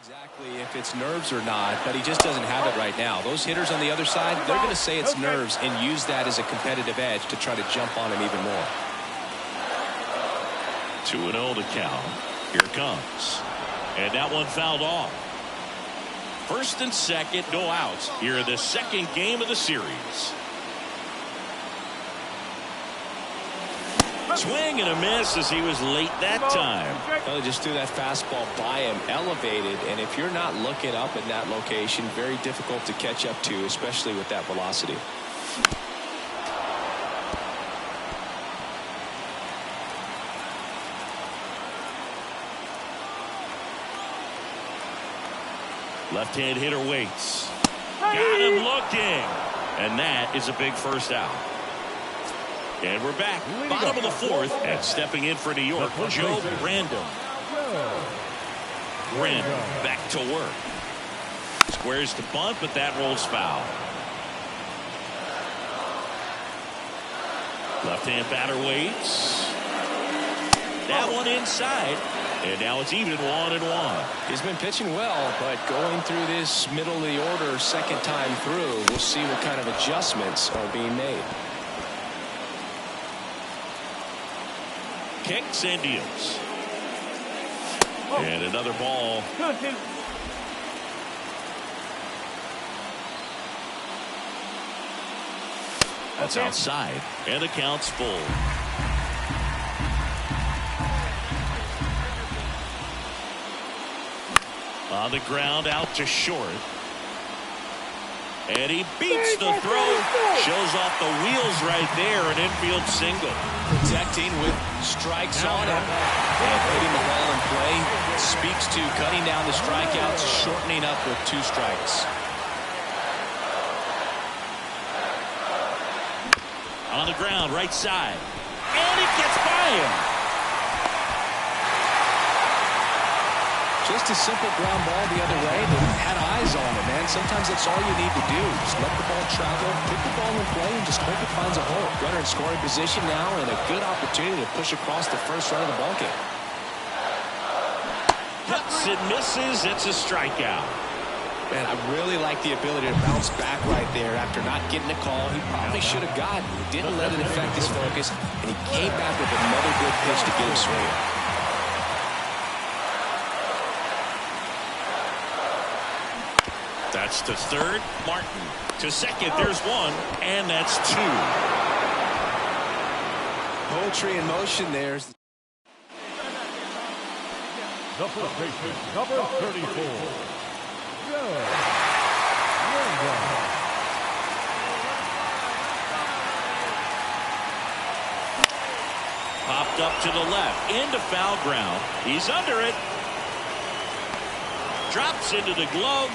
exactly if it's nerves or not, but he just doesn't have it right now. Those hitters on the other side, they're going to say it's nerves and use that as a competitive edge to try to jump on him even more. 2-0 to count. Here it comes. And that one fouled off. First and second, no outs here in the second game of the series. Swing and a miss as he was late that time. Well, just threw that fastball by him, elevated, and if you're not looking up in that location, very difficult to catch up to, especially with that velocity. Left-hand hitter waits. Got him looking. And that is a big first out. And we're back. Bottom of the fourth. And stepping in for New York, Joe Random. Random back to work. Squares to bunt, but that rolls foul. Left-hand batter waits. That one inside. And now it's even 1-1. He's been pitching well, but going through this middle of the order second time through, we'll see what kind of adjustments are being made. Kicks and deals. And another ball. That's outside. And the count's full. On the ground, out to short. And he beats the throw. Shows off the wheels right there. An infield single. Protecting with strikes on him. And putting the ball in play. Speaks to cutting down the strikeouts, shortening up with 2 strikes. On the ground, right side. And it gets by him. Just a simple ground ball the other way that had eyes on it, man. Sometimes that's all you need to do. Just let the ball travel, put the ball in play, and just hope it finds a hole. Runner in scoring position now, and a good opportunity to push across the first run of the ball game. Cuts and misses. It's a strikeout. Man, I really like the ability to bounce back right there after not getting a call he probably should have gotten. He didn't let it affect his focus, and he came back with another good pitch to get him swinging. That's to third. Martin to second. There's one, and that's 2. Poetry in motion there. The first baseman, number 34. Joe. Popped up to the left. Into foul ground. He's under it. Drops into the glove.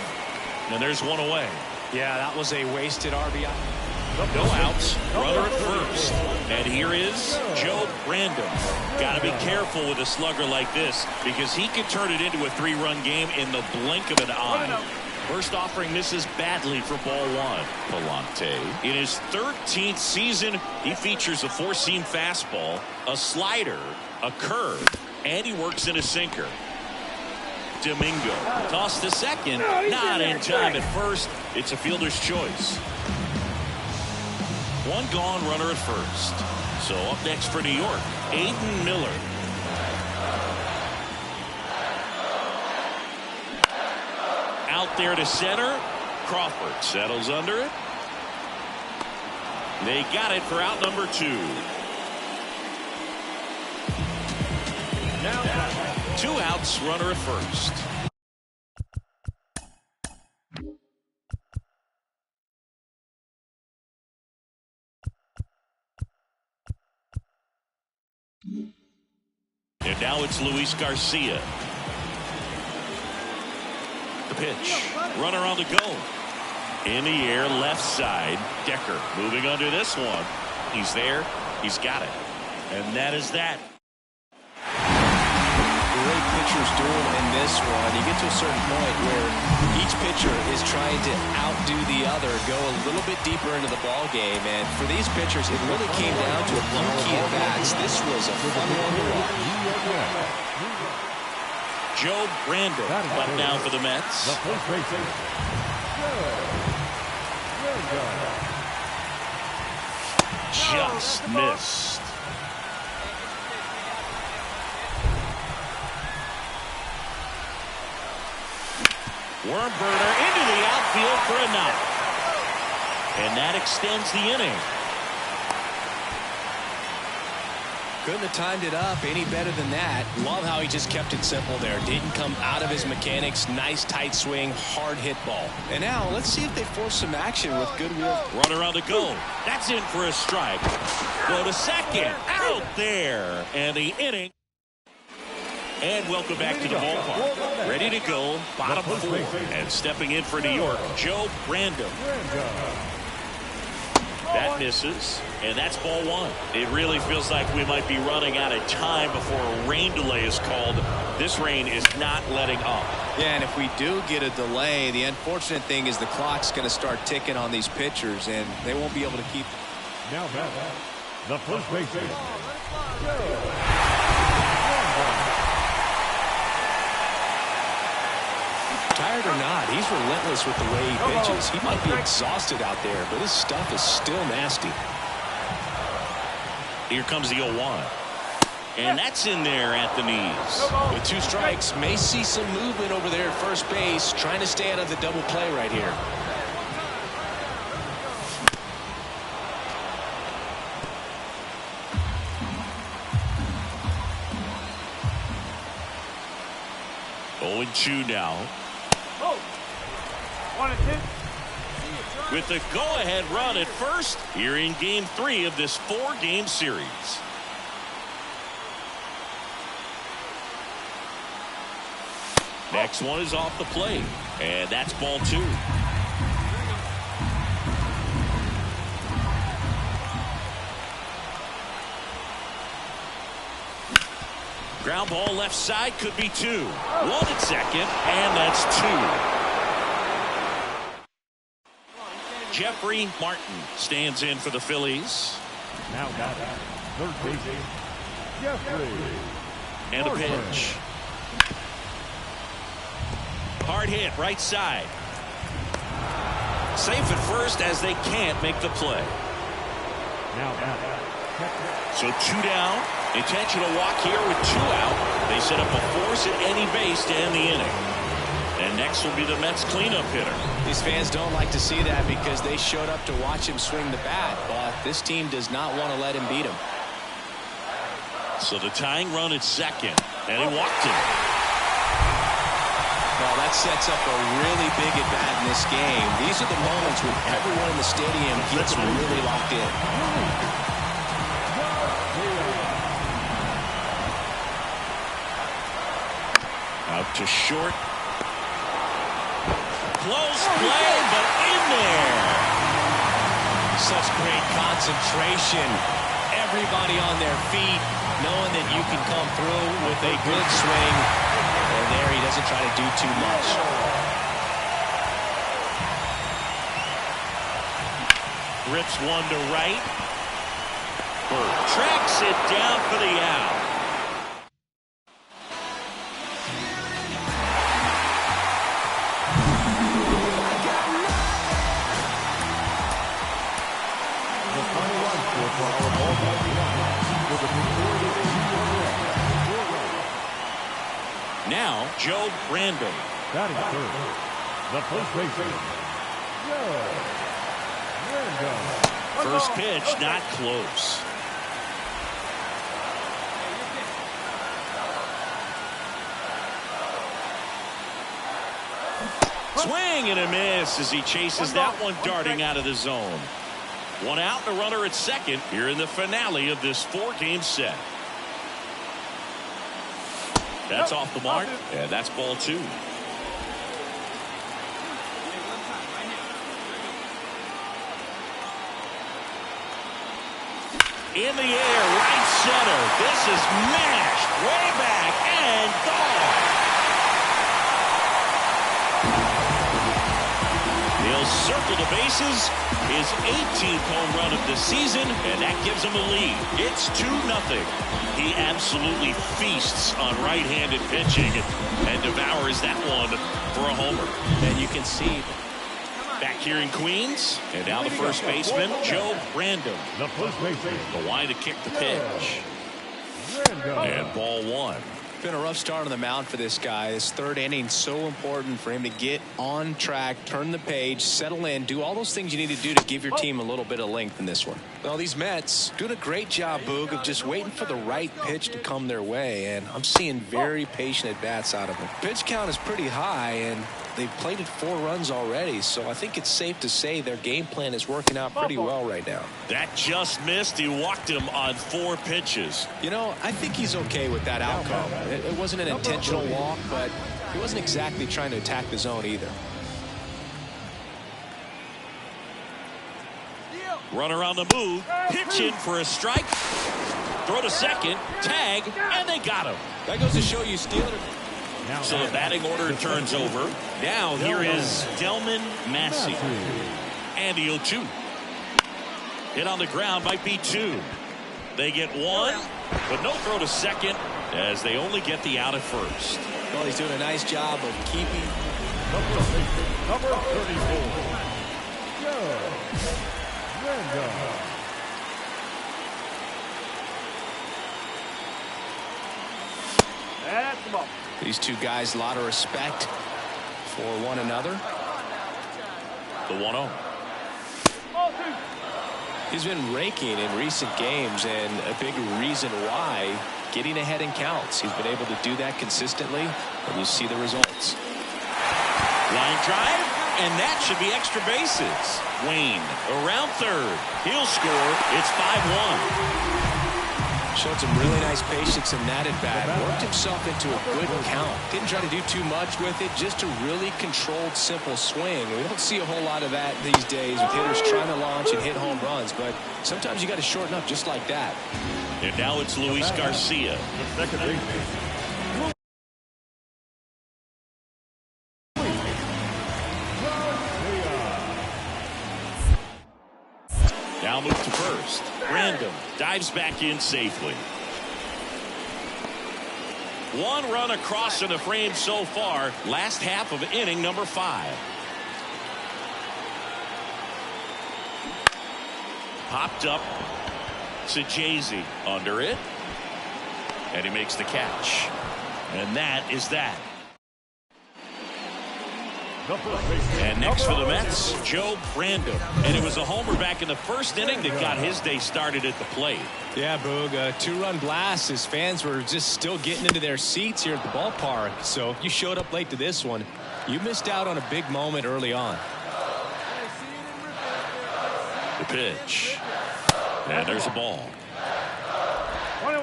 And there's one away. Yeah, that was a wasted RBI. No outs. Runner at first. And here is Joe Random. Got to be careful with a slugger like this because he can turn it into a 3-run game in the blink of an eye. First offering misses badly for ball 1. Palante. In his 13th season, he features a 4-seam fastball, a slider, a curve, and he works in a sinker. Domingo tossed to second, not in time at first. It's a fielder's choice. One gone, runner at first. So up next for New York, Aiden Miller. Out there to center. Crawford settles under it. They got it for out number 2. Now 2 outs, runner at first. And now it's Luis Garcia. The pitch. Runner on the go. In the air, left side. Decker moving under this one. He's there. He's got it. And that is that. Great pitchers doing in this one. You get to a certain point where each pitcher is trying to outdo the other, go a little bit deeper into the ball game. And for these pitchers, it really came down to a few key at bats. This was a fun one to watch. Joe Brandon up now for the Mets. The first baseman, Just missed. Worm burner into the outfield for a knock. And that extends the inning. Couldn't have timed it up any better than that. Love how he just kept it simple there. Didn't come out of his mechanics. Nice tight swing, hard hit ball. And now let's see if they force some action with goodwill. Runner on the go. That's in for a strike. Go to second. Out there. And the inning. And welcome back to the ballpark. Ready to go. Bottom four. And stepping in for New York, Joe Brandon. That misses, and that's ball one. It really feels like we might be running out of time before a rain delay is called. This rain is not letting up. Yeah, and if we do get a delay, the unfortunate thing is the clock's going to start ticking on these pitchers, and they won't be able to keep. Now the first baseman, Tired or not, he's relentless with the way he pitches. He might be exhausted out there, but his stuff is still nasty. Here comes the 0-1. And that's in there at the knees. With two strikes, may see some movement over there at first base, trying to stay out of the double play right here. Oh, 2 now. With the go-ahead run at first here in Game 3 of this 4-game series. Next one is off the plate, and that's ball 2. Ground ball left side, could be 2. 1 at second, and that's 2. Jeffrey Martin stands in for the Phillies. now third baseman, Jeffrey. And a pitch. Hard hit, right side. Safe at first as they can't make the play. So 2 down. Intentional walk here with 2 out. They set up a force at any base to end the inning. And next will be the Mets cleanup hitter. These fans don't like to see that because they showed up to watch him swing the bat, but this team does not want to let him beat him. So the tying run at second, and he walked him. Well, that sets up a really big at bat in this game. These are the moments when everyone in the stadium gets really locked in. Out to short. Close play, but in there. Such great concentration. Everybody on their feet, knowing that you can come through with a good swing. And there he doesn't try to do too much. Rips one to right. Bird tracks it down for the out. Now, Joe Brandon. Batting third, the first baseman, Joe Brandon. First pitch, not close. Swing and a miss as he chases that one darting out of the zone. 1 out and a runner at second here in the finale of this 4-game set. That's off the mark, and that's ball 2. In the air, right center. This is mashed way back and gone. The He'll circle the bases. His 18th home run of the season, and that gives him a lead. It's 2-0. He absolutely feasts on right-handed pitching and devours that one for a homer. And you can see back here in Queens, and now the first baseman, Joe Brandon. The first baseman. The line to kick the pitch. And ball one. been a rough start on the mound for this guy. This third inning so important for him to get on track, turn the page, settle in, do all those things you need to do to give your team a little bit of length in this one. Well, these Mets doing a great job, Boog, of just waiting for the right pitch to come their way, and I'm seeing very patient at-bats out of them. Pitch count is pretty high, and they've plated 4 runs already, so I think it's safe to say their game plan is working out pretty well right now. That just missed. He walked him on 4 pitches. You know, I think he's okay with that outcome. It wasn't an intentional walk, but he wasn't exactly trying to attack the zone either. Runner on the move, pitching for a strike. Throw to second, tag, and they got him. That goes to show you Steelers. So the batting order turns over. Now here is Delman Massey. And the 0-2. Hit on the ground, might be 2. They get 1, but no throw to second as they only get the out at first. Well, he's doing a nice job of keeping. Number 34. Joe Brandon. That's the ball. These two guys, a lot of respect for one another. The 1-0. He's been raking in recent games, and a big reason why, getting ahead in counts. He's been able to do that consistently, and you see the results. Line drive, and that should be extra bases. Wayne around third. He'll score. It's 5-1. Showed some really nice patience in that at bat. Worked himself into a good count. Didn't try to do too much with it. Just a really controlled, simple swing. We don't see a whole lot of that these days with hitters trying to launch and hit home runs. But sometimes you got to shorten up just like that. And now it's Luis Garcia. The second baseman. Now move to first. Random dives back in safely. 1 run across in the frame so far. Last half of inning number 5. Popped up to Jay-Z under it. And he makes the catch. And that is that. And next for the Mets, Joe Brandon. And it was a homer back in the first inning that got his day started at the plate. Yeah, Boog, a 2-run blast. His fans were just still getting into their seats here at the ballpark. So if you showed up late to this one, you missed out on a big moment early on. The pitch. And there's a ball.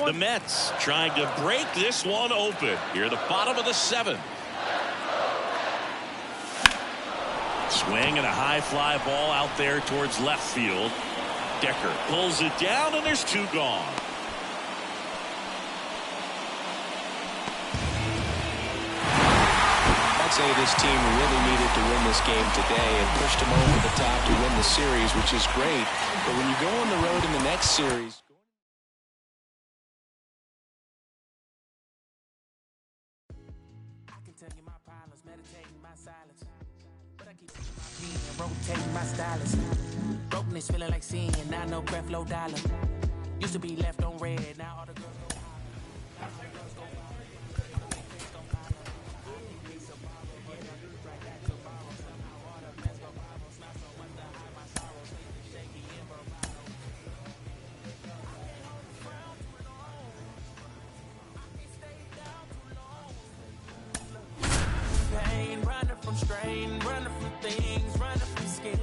The Mets trying to break this one open. Here at the bottom of the 7th. Swing and a high fly ball out there towards left field. Decker pulls it down, and there's 2 gone. I'd say this team really needed to win this game today and pushed them over the top to win the series, which is great. But when you go on the road in the next series, rotating my stylus. Brokenness feeling like sin, now no breath, low dollar. Used to be left on red, now all the girls go. Pain, running from strain, running from things, running from schemes.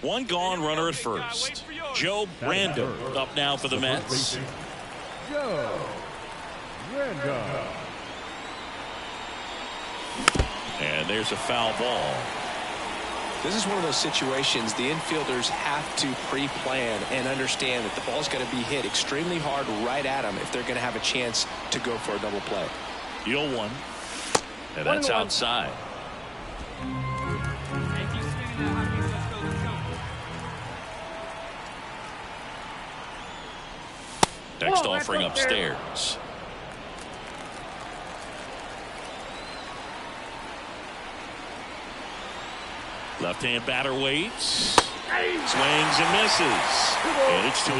One gone, runner at first. Joe Brandon up now for the Mets. Joe Brandon. And there's a foul ball. This is one of those situations the infielders have to pre-plan and understand that the ball's got to be hit extremely hard right at them if they're going to have a chance to go for a double play. The 0-1. And that's outside. Next offering upstairs. Left-hand batter waits. Swings and misses. And it's 2-2.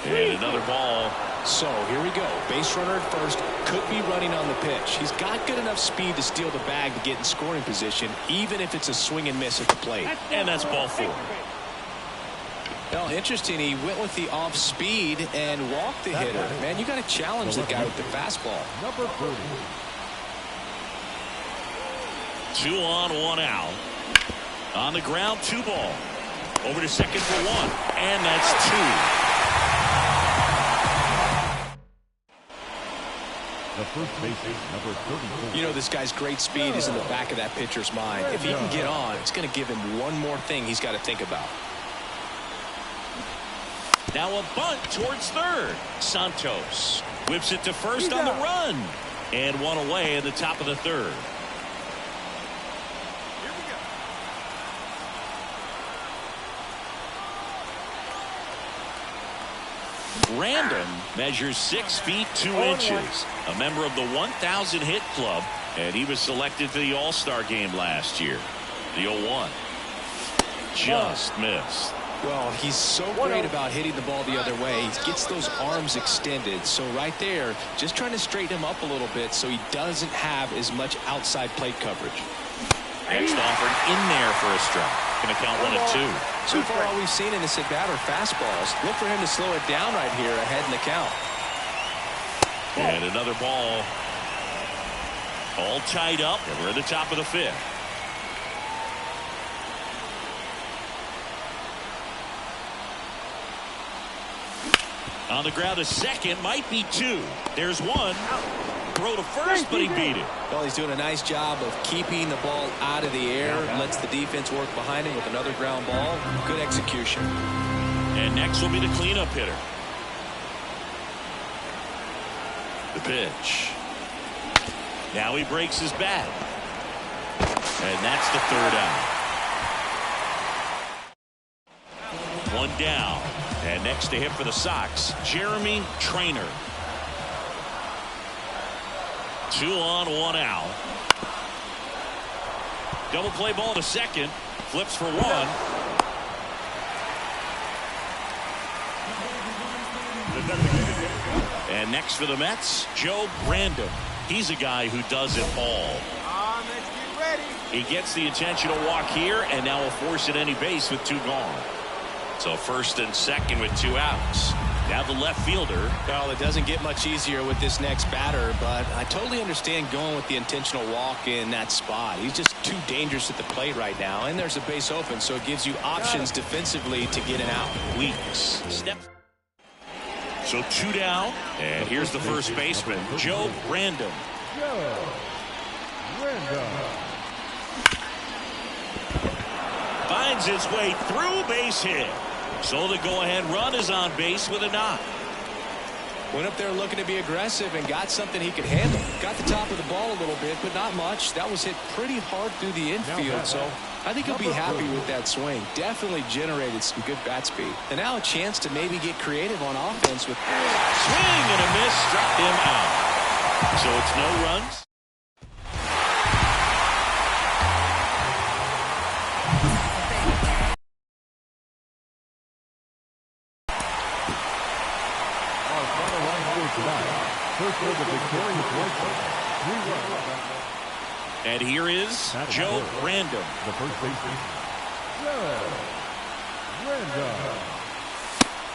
And another ball. So here we go. Base runner at first. Could be running on the pitch. He's got good enough speed to steal the bag to get in scoring position, even if it's a swing and miss at the plate. And that's ball 4. Well, interesting. He went with the off speed and walked the hitter. Man, you got to challenge the guy with the fastball. Number 30. 2 on, 1 out. On the ground, 2 ball. Over to second for 1. And that's 2. The first baseman, number 34. You know, this guy's great speed is in the back of that pitcher's mind. If he can get on, it's going to give him one more thing he's got to think about. Now a bunt towards third. Santos whips it to first on the run. And 1 away in the top of the third. Random measures 6 feet 2 inches. A member of the 1,000 hit club. And he was selected for the All-Star game last year. The 0-1. Just missed. Well, he's so great about hitting the ball the other way. He gets those arms extended. So right there, just trying to straighten him up a little bit so he doesn't have as much outside plate coverage. Next offering in there for a strike. Going to count 1-2. So far, all we've seen in this at-bat are fastballs. Look for him to slow it down right here ahead in the count. And another ball. All tied up, and we're at the top of the 5th. On the ground, a second, might be 2. There's 1. Throw to first, but he beat it. Well, he's doing a nice job of keeping the ball out of the air. Lets the defense work behind him with another ground ball. Good execution. And next will be the cleanup hitter. The pitch. Now he breaks his bat. And that's the 3rd out. 1 down. And next to him for the Sox, Jeremy Trainer. 2 on, 1 out. Double play ball to second. Flips for 1. And next for the Mets, Joe Brandon. He's a guy who does it all. Let's get ready. He gets the intentional walk here, and now will force at any base with 2 gone. So first and second with 2 outs. Now the left fielder. Well, it doesn't get much easier with this next batter, but I totally understand going with the intentional walk in that spot. He's just too dangerous at the plate right now, and there's a base open, so it gives you options defensively to get an out. Weeks. Step. So 2 down, and here's the first baseman, Joe Random. Finds his way through, base hit. So the go-ahead run is on base with a knock. Went up there looking to be aggressive and got something he could handle. Got the top of the ball a little bit, but not much. That was hit pretty hard through the infield, so I think he'll be happy with that swing. Definitely generated some good bat speed. And now a chance to maybe get creative on offense with swing and a miss, struck him out. So it's no runs. And here is Joe Random. The first baseman, Joe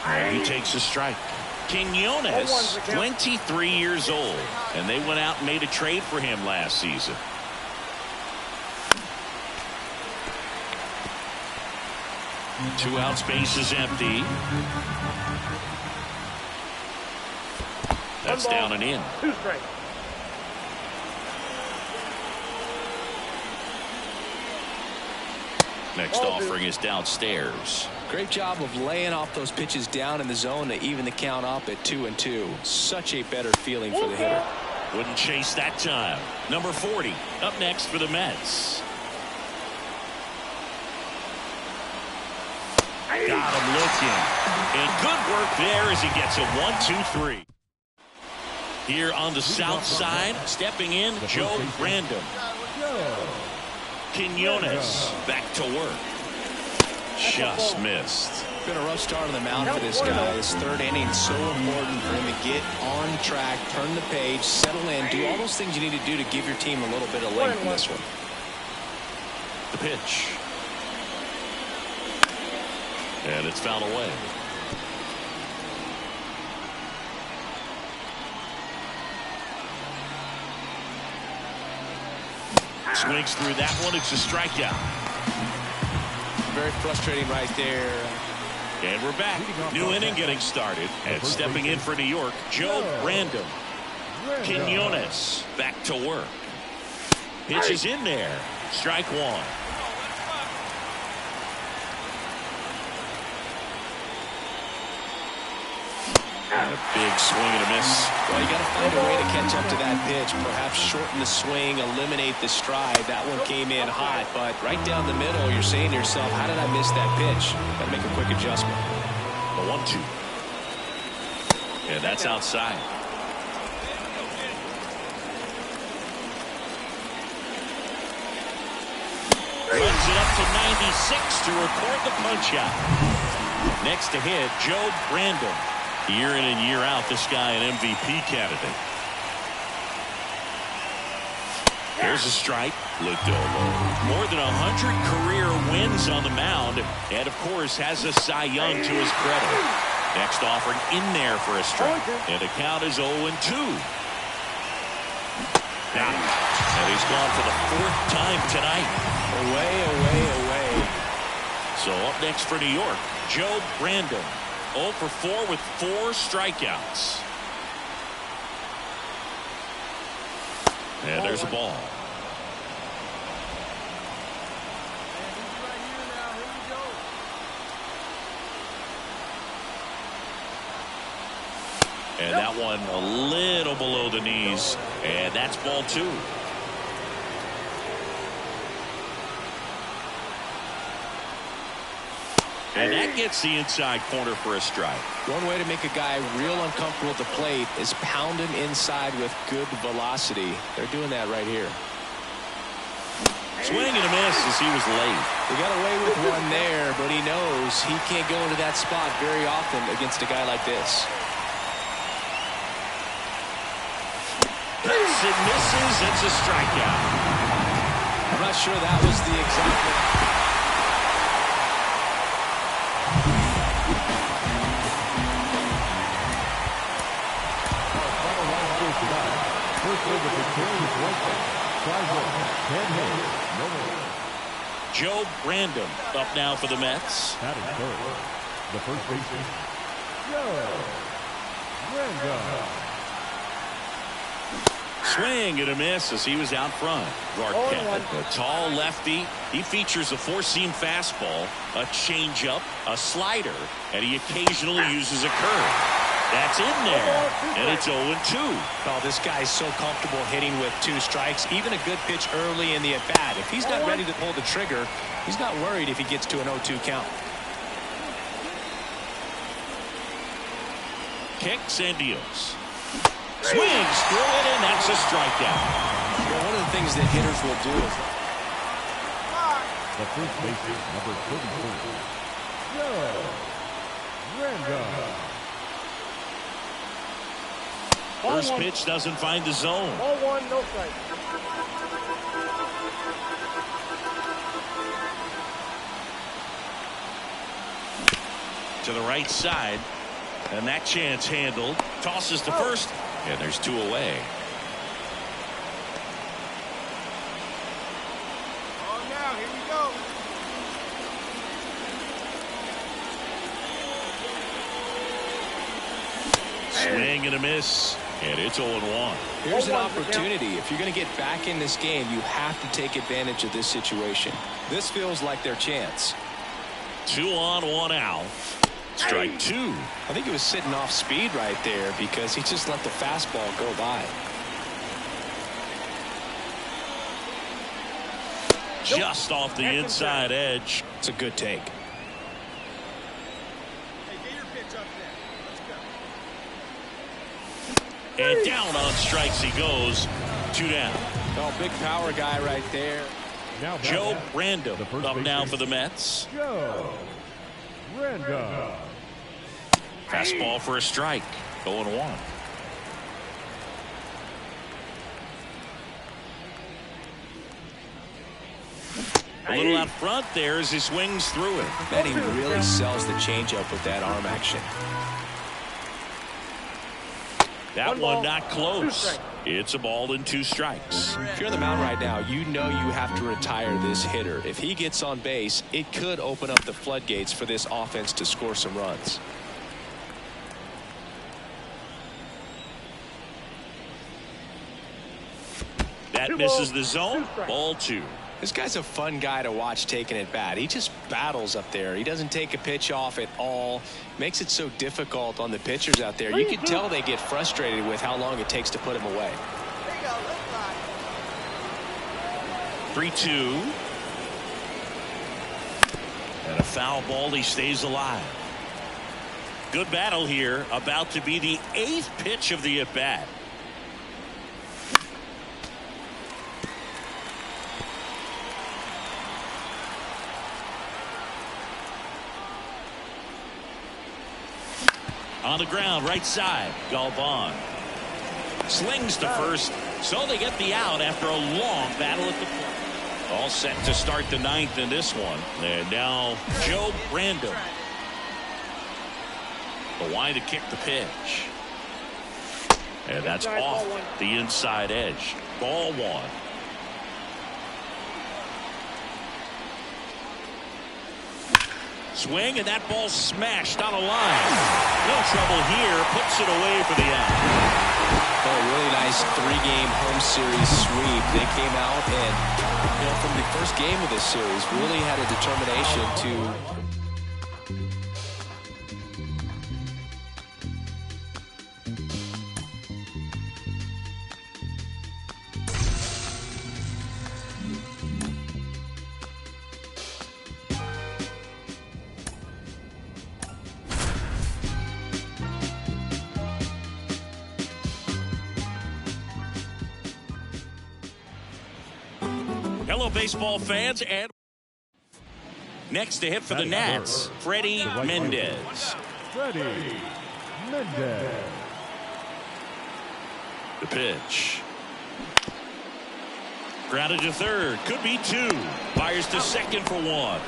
Random. He takes a strike. Quinones, 23 years old, and they went out and made a trade for him last season. Two outs, base is empty. That's down and in. 2 strikes. Next offering is downstairs. Great job of laying off those pitches down in the zone to even the count up at 2-2. Such a better feeling for the hitter. Wouldn't chase that time. Number 40 up next for the Mets. Got him looking. And good work there as he gets a 1-2-3. Here on the south side, stepping in, Joe Random. Quinones back to work. Just missed. Been a rough start on the mound for this guy. His third inning, so important for him to get on track, turn the page, settle in, do all those things you need to do to give your team a little bit of length in this one. The pitch. And it's fouled away. Swings through that one. It's a strikeout. Very frustrating right there. And we're back. New inning getting started. And stepping in for New York, Joe Random. Quinones back to work. Pitch is in there. Strike one. And a big swing and a miss. Well, you got to find a way to catch up to that pitch. Perhaps shorten the swing, eliminate the stride. That one came in hot, but right down the middle, you're saying to yourself, how did I miss that pitch? Got to make a quick adjustment. The 1-2. And that's outside. Runs it up to 96 to record the punch out. Next to hit, Joe Random. Year in and year out, this guy an MVP candidate. Here's a strike. Lodolo. More than 100 career wins on the mound, and of course has a Cy Young to his credit. Next offering in there for a strike, and the count is 0-2. Got him. And he's gone for the 4th time tonight. Away, away, away. So up next for New York, Joe Random. 0 for 4 with 4 strikeouts. And there's a ball. And that one a little below the knees. And that's ball 2. And that gets the inside corner for a strike. One way to make a guy real uncomfortable at the plate is pound him inside with good velocity. They're doing that right here. Swing and a miss as he was late. He got away with one there, but he knows he can't go into that spot very often against a guy like this. Hits and misses. It's a strikeout. I'm not sure that was the exact one. Joe Random up now for the Mets. That is third. The first baseman, Joe Random. Swing and a miss as he was out front. Garquette, a tall lefty. He features a four-seam fastball, a changeup, a slider, and he occasionally uses a curve. That's in there, and it's 0-2. Oh, this guy's so comfortable hitting with 2 strikes. Even a good pitch early in the at-bat. If he's not ready to pull the trigger, he's not worried if he gets to an 0-2 count. Kicks and deals. Swings through it, and that's a strikeout. Well, one of the things that hitters will do is The first baseman, number 34, Joe Random. First pitch doesn't find the zone. 0-1, no strike. To the right side, and that chance handled. Tosses to first, and there's 2 away. Oh, now, here we go. Swing and a miss. And it's 0-1. Here's an opportunity. If you're going to get back in this game, you have to take advantage of this situation. This feels like their chance. 2 on, 1 out. Strike 2. I think he was sitting off speed right there because he just let the fastball go by. Just off the inside edge. It's a good take. Hey, get your pitch up there. Let's go. And down on strikes he goes. 2 down. Oh, big power guy right there. Now Joe back, Random the first up now baseman, for the Mets. Joe Random. Fastball for a strike. 0-1. A little out front there as he swings through it. Man, he really sells the changeup with that arm action. That one not close. It's a ball and 2 strikes. If you're on the mound right now, you know you have to retire this hitter. If he gets on base, it could open up the floodgates for this offense to score some runs. That misses the zone. Ball 2. This guy's a fun guy to watch taking it bat. He just battles up there. He doesn't take a pitch off at all. Makes it so difficult on the pitchers out there. You can tell they get frustrated with how long it takes to put him away. There you go. Let's 3-2. And a foul ball. He stays alive. Good battle here. About to be the 8th pitch of the at-bat. On the ground, right side. Galvan slings to first, so they get the out after a long battle at the plate. All set to start the 9th in this one. And now Joe Random. The line to kick the pitch. And that's off the inside edge. Ball 1. Swing, and that ball smashed on a line. No trouble here. Puts it away for the out. Oh, really nice 3-game home series sweep. They came out and, from the first game of this series, really had a determination to Hello, baseball fans. And next to hit for the Nats, Freddie Mendez. Freddie Mendez. The pitch. Grounded to third. Could be 2. Fires to second for 1.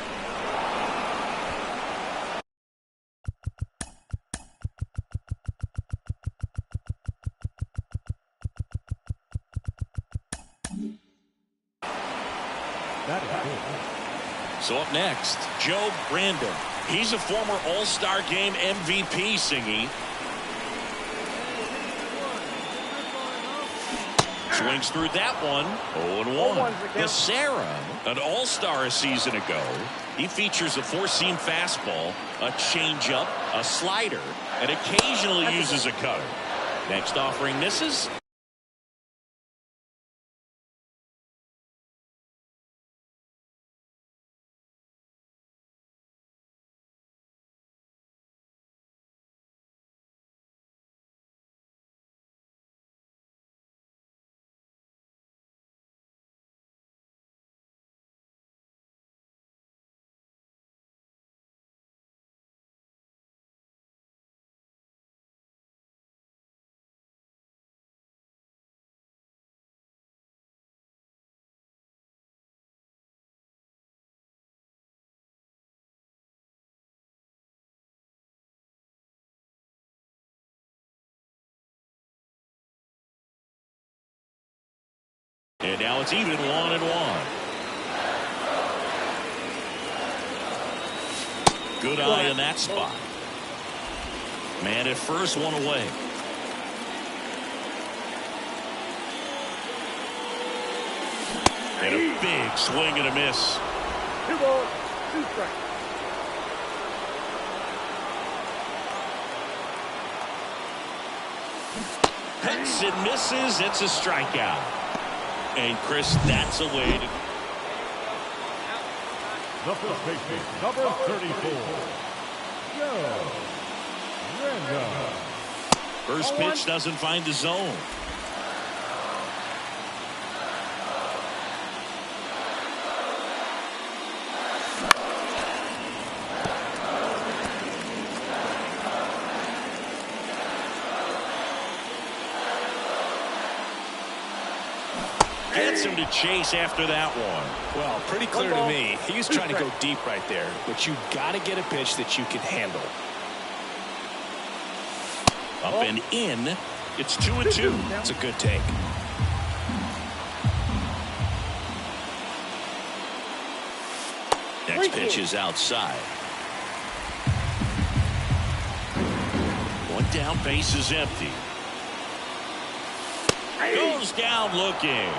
So up next, Joe Random. He's a former All-Star Game MVP, Singy. Swings through that one. 0-1. Becerra, an All-Star a season ago. He features a 4-seam fastball, a changeup, a slider, and occasionally uses a cutter. Next offering misses. And now it's even 1-1. Good eye in that spot. Man at first, 1 away. And a big swing and a miss. 2 balls, 2 strikes. Cuts and misses. It's a strikeout. And Chris, that's a way to... The first baseman, number 34, Joe Random. First pitch doesn't find the zone. Gets him to chase after that one. Well, pretty clear to me. He was trying to go deep right there, but you got to get a pitch that you can handle. Up and in. It's 2-2. That's a good take. Next pitch is outside. One down, base is empty. Goes down looking.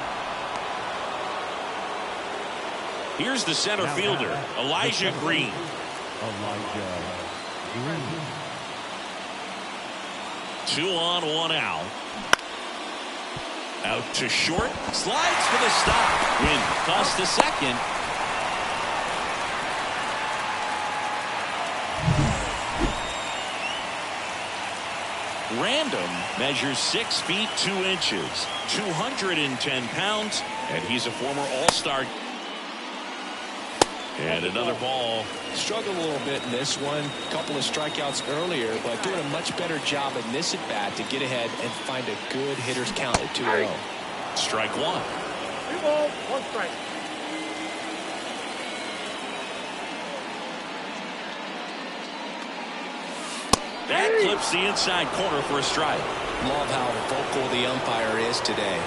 Here's the center fielder, Elijah Green. Elijah Green. 2 on, 1 out. Out to short. Slides for the stop. Win toss to second. Random measures 6 feet 2 inches, 210 pounds, and he's a former All-Star. And another ball. Struggled a little bit in this one. Couple of strikeouts earlier, but doing a much better job in this at bat to get ahead and find a good hitter's count at 2-0. Strike 1. 2 balls, 1 strike. That clips the inside corner for a strike. Love how vocal the umpire is today.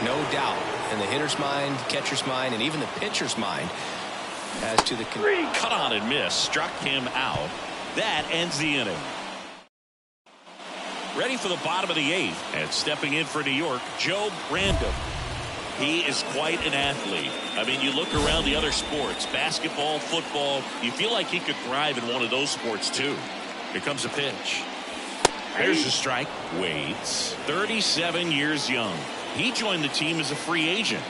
No doubt in the hitter's mind, catcher's mind, and even the pitcher's mind as to the cut on and miss. Struck him out. That ends the inning. Ready for the bottom of the 8th, and stepping in for New York, Joe Random. He is quite an athlete. I mean, you look around the other sports, basketball, football, you feel like he could thrive in one of those sports too. Here comes a pitch. There's a strike. Waits. 37 years young. He joined the team as a free agent.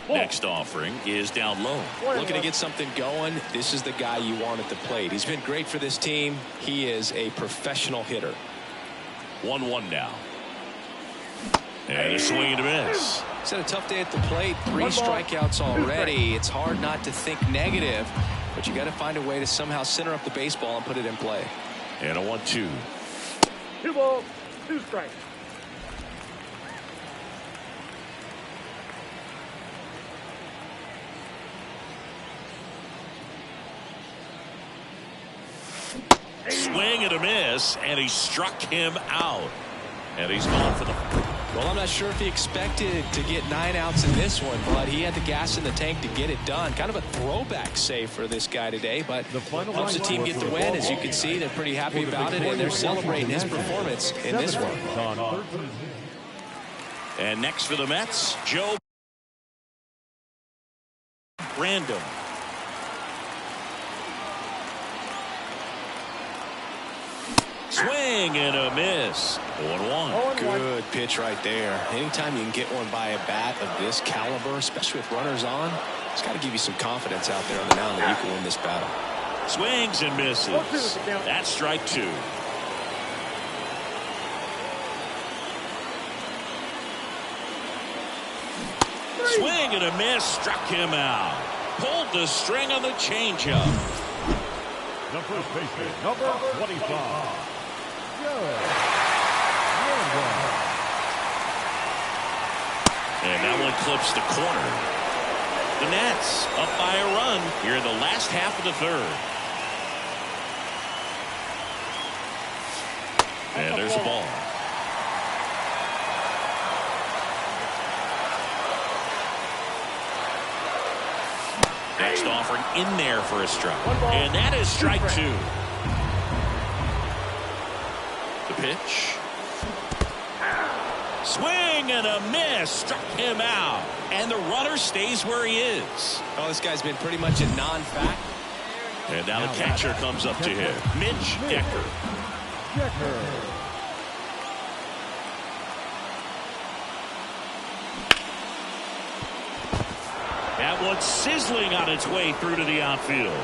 Next offering is down low. Looking to get something going. This is the guy you want at the plate. He's been great for this team. He is a professional hitter. 1-1 now. And a swing and a miss. He's had a tough day at the plate. 3 strikeouts already. It's hard not to think negative, but you got to find a way to somehow center up the baseball and put it in play. And a 1-2. 2 balls, 2 strikes. Swing and a miss, and he struck him out. And he's gone for the... Well, I'm not sure if he expected to get 9 outs in this one, but he had the gas in the tank to get it done. Kind of a throwback save for this guy today, but helps the team get the win. As you can see, they're pretty happy about it, and they're celebrating his performance in this one. And next for the Mets, Joe Random. Swing and a miss. 1-1. Good pitch right there. Anytime you can get one by a bat of this caliber, especially with runners on, it's got to give you some confidence out there on the mound that you can win this battle. Swings and misses. That's strike 2. Swing and a miss. Struck him out. Pulled the string on the changeup. The first baseman, number 25. And that one clips the corner. The Nats up by a run here in the last half of the 3rd. And there's a ball. Next offering in there for a strike. And that is strike 2. The pitch. Swing and a miss. Struck him out. And the runner stays where he is. Oh, this guy's been pretty much a non-fact. And now the catcher comes up to him. Mitch Decker. That one's sizzling on its way through to the outfield.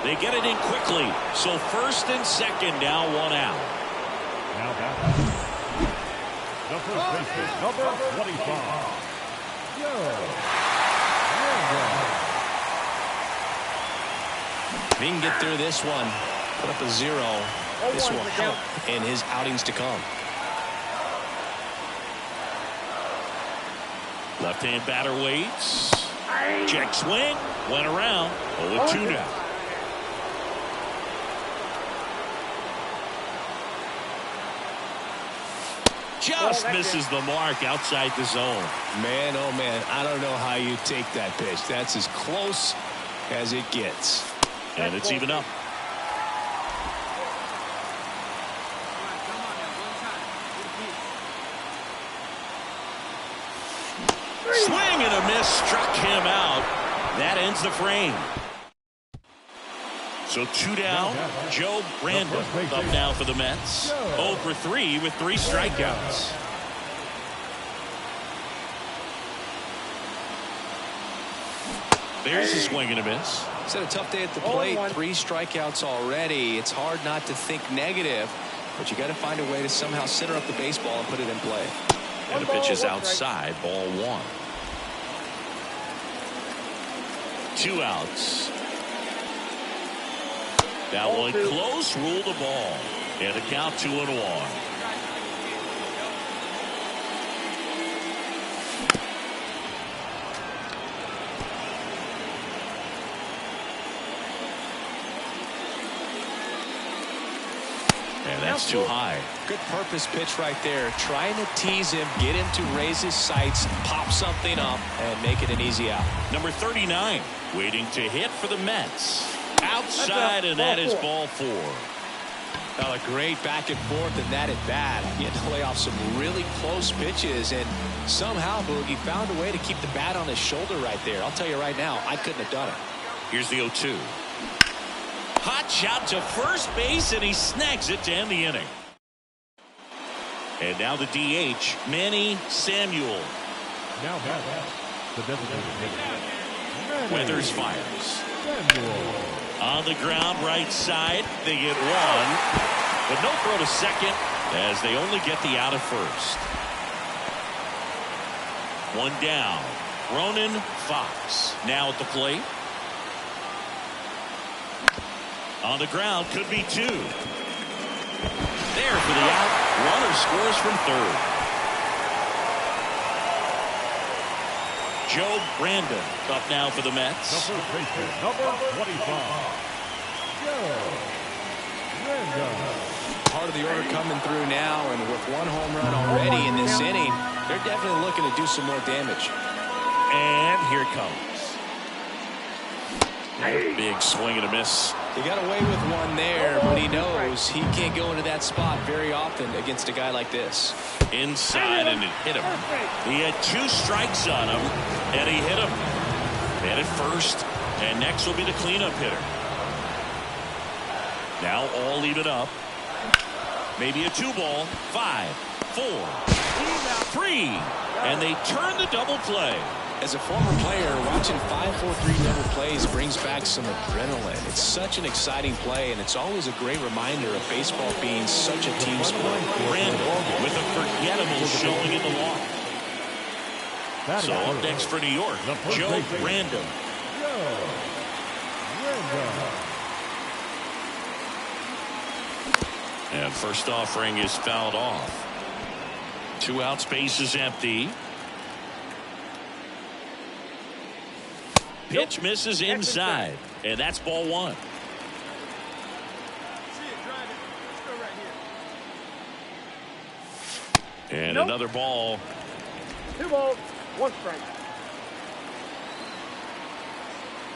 They get it in quickly. So first and second, now one out. Now back. The first baseman, number 25. If he can get through this one, put up a 0, this will help in his outings to come. Left-hand batter waits. Check swing. Went around. 0-2 now. Just misses the mark outside the zone. Man, oh man, I don't know how you take that pitch. That's as close as it gets. And it's even up. Swing and a miss, struck him out. That ends the frame. So 2 down. Joe Brandon up now for the Mets. 0 for 3 with 3 strikeouts. There's a swing and a miss. He's had a tough day at the plate. 3 strikeouts already. It's hard not to think negative, but you got to find a way to somehow center up the baseball and put it in play. And the pitch is outside, ball 1. 2 outs. That one close, rule the ball. And the count 2-1. And that's too high. Good purpose pitch right there. Trying to tease him, get him to raise his sights, pop something up, and make it an easy out. Number 39 waiting to hit for the Mets. Outside, and that is ball 4. Well, a great back and forth and that at bat. He had to lay off some really close pitches, and somehow Boogie found a way to keep the bat on his shoulder right there. I'll tell you right now, I couldn't have done it. Here's the 0-2. Hot shot to first base, and he snags it to end the inning. And now the DH, Manny Samuel. Now back. The designated hitter. Weathers fires. On the ground, right side. They get 1, but no throw to second as they only get the out at first. 1 down. Ronan Fox now at the plate. On the ground, could be 2. There for the out. Runner scores from third. Joe Brandon up now for the Mets. The first baseman, number 25. Joe Brandon. Part of the order coming through now, and with 1 home run already in this inning, they're definitely looking to do some more damage. And here it comes. Big swing and a miss. He got away with 1 there, but he knows he can't go into that spot very often against a guy like this. Inside, and it hit him. He had 2 strikes on him, and he hit him. And at first, and next will be the cleanup hitter. Now all even up. Maybe a 2-ball. 5, 4, 3, and they turn the double play. As a former player, watching 5-4-3 double plays brings back some adrenaline. It's such an exciting play, and it's always a great reminder of baseball being such a team sport. Brandon with a forgettable showing in the loft. So up next for New York, Joe Brandon. And first offering is fouled off. 2 outs, base is empty. Pitch misses inside, and that's ball 1. And another ball. 2 balls, 1 strike.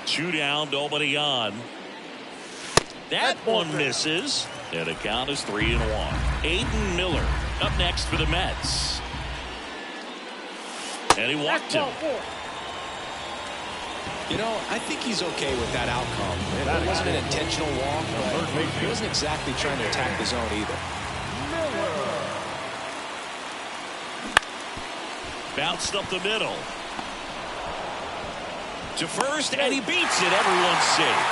2 down, nobody on. That one misses, and the count is 3-1. Aiden Miller up next for the Mets. And he walked him. You know, I think he's okay with that outcome. It wasn't an intentional walk, but he wasn't exactly trying to attack the zone either. Bounced up the middle. To first, and he beats it. Everyone's safe.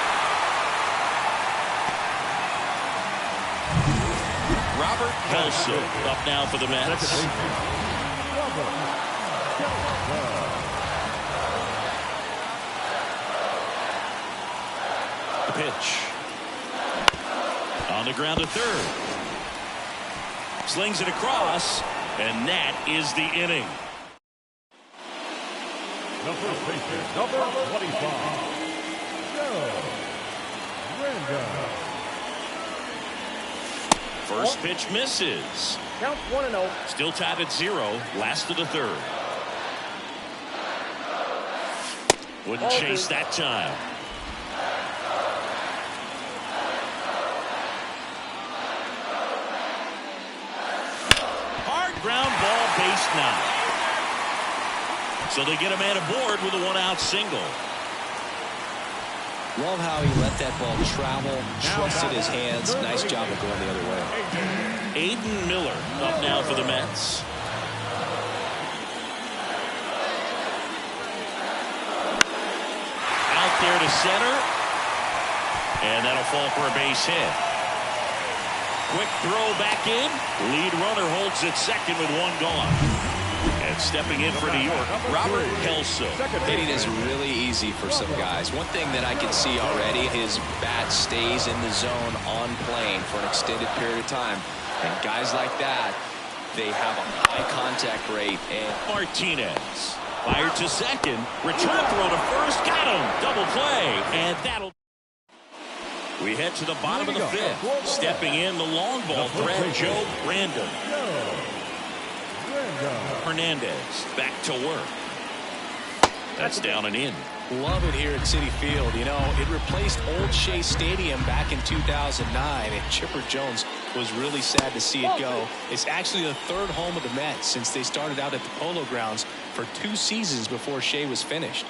Robert Kelso up now for the Mets. The pitch. On the ground to third. Slings it across, and that is the inning. The first baseman, number 25, Joe Random. First pitch misses. Count 1-0. Still tied at 0. Last of the third. Wouldn't chase that time. Hard ground ball, base 9. So they get a man aboard with a 1-out single. Love how he let that ball travel, trusted his hands. Nice job of going the other way. Aiden Miller up now for the Mets. Out there to center. And that'll fall for a base hit. Quick throw back in. Lead runner holds at second with 1 gone. And stepping in for New York, Robert Kelso. Hitting is really easy for some guys. One thing that I can see already, his bat stays in the zone on plane for an extended period of time. And guys like that, they have a high contact rate. And Martinez fired to second. Return throw to first. Got him. Double play. And that'll. We head to the bottom of the 5th. Stepping in the long ball threat, Joe Brandon. Hernandez back to work. That's down and in. Love it here at Citi Field. You know, it replaced Old Shea Stadium back in 2009, and Chipper Jones was really sad to see it go. It's actually the 3rd home of the Mets since they started out at the Polo Grounds for 2 seasons before Shea was finished.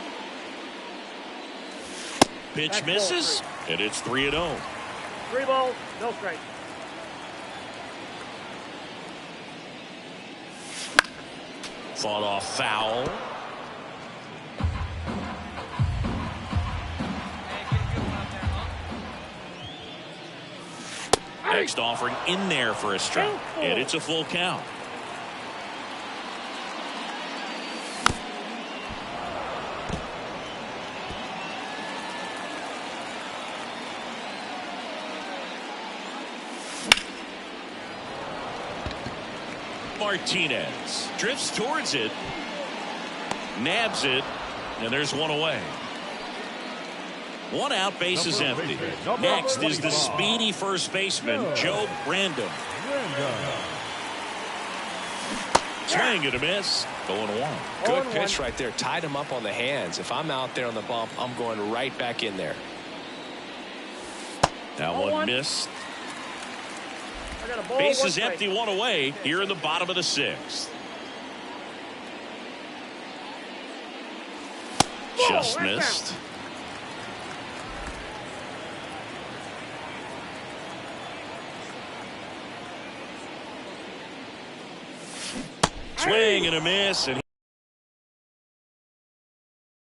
Pitch misses, and it's 3-0. 3 balls, no strikes. Fought off foul. Next offering in there for a strike, and it's a full count. Martinez drifts towards it, nabs it, and there's 1 away. 1 out, base is empty. Next is the speedy first baseman, Joe Brandon. Swing and a miss, going 1. Good pitch right there. Tied him up on the hands. If I'm out there on the bump, I'm going right back in there. That one missed. Base is empty, 1 away here in the bottom of the 6th. Just missed. Swing and a miss, and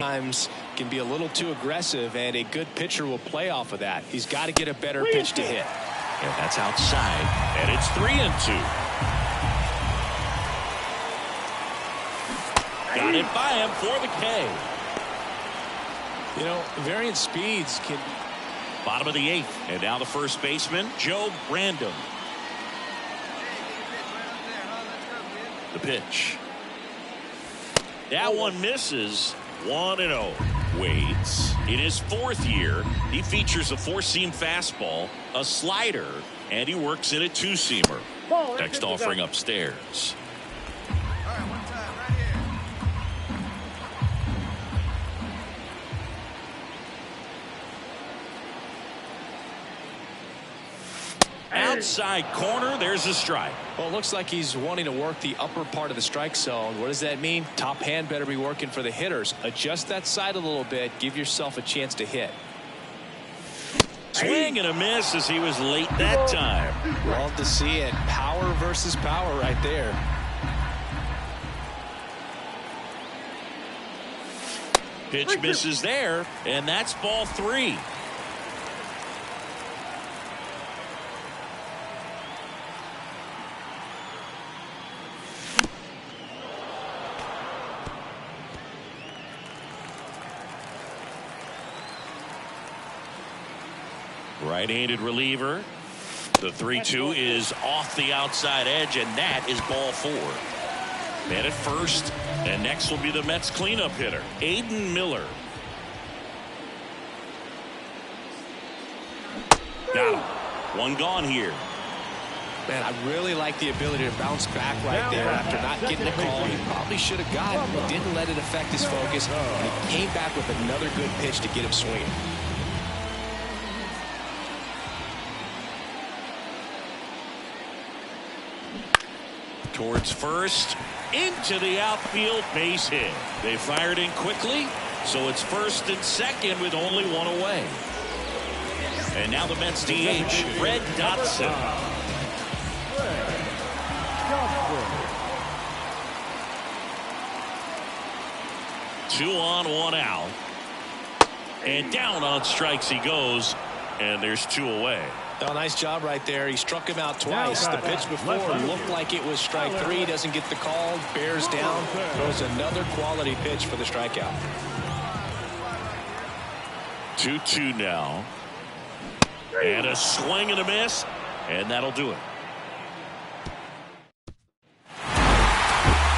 times can be a little too aggressive, and a good pitcher will play off of that. He's got to get a better pitch to hit. And that's outside, and it's 3-2. Got it by him for the K. You know, varying speeds can. Bottom of the 8th, and now the first baseman, Joe Brandon. The pitch. That one misses. 1-0. Waits. In his 4th year, he features a 4-seam fastball, a slider, and he works in a 2-seamer. Next offering upstairs. All right, 1 time, right here. outside corner. There's a strike. Well, it looks like he's wanting to work the upper part of the strike zone. What does that mean? Top hand better be working for the hitters. Adjust that side a little bit. Give yourself a chance to hit. Swing and a miss as he was late that time. Love to see it. Power versus power right there. Pitch misses there, and that's ball 3. Right-handed reliever. The 3-2 is off the outside edge, and that is ball 4. Man at first, and next will be the Mets cleanup hitter, Aiden Miller. Got him. One gone here. Man, I really like the ability to bounce back right there after not getting a call. He probably should have gotten, but didn't let it affect his focus. And he came back with another good pitch to get him swinging. Towards first, into the outfield, base hit. They fired in quickly, so it's first and second with only one away. And now the Mets DH, Red Dotson. 2 on, 1 out. And down on strikes he goes, and there's 2 away. Oh, nice job right there. He struck him out twice. The pitch before looked like it was strike 3. Doesn't get the call. Bears down. Throws another quality pitch for the strikeout. 2-2 now. And a swing and a miss. And that'll do it.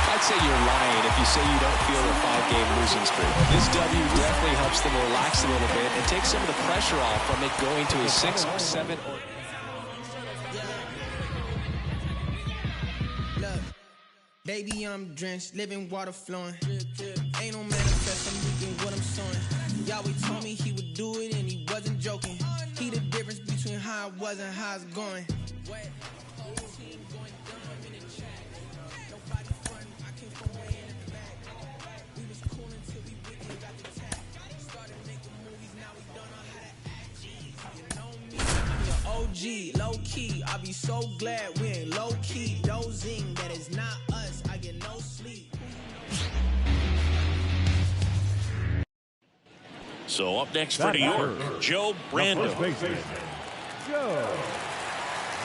I'd say you're lying if you say you don't feel a 5-game losing streak. This W definitely helps them relax a little bit and take some of the pressure off from it going to a 6 or 7. Look, baby, I'm drenched, living water flowing. Ain't no manifest, I'm reaping what I'm sowing. Yahweh told me he would do it and he wasn't joking. He the difference between how I was and how it's going. OG, low key, I be so glad we ain't low key. Dozing, that is not us. I get no sleep. So up next for New York, Joe Brando. Joe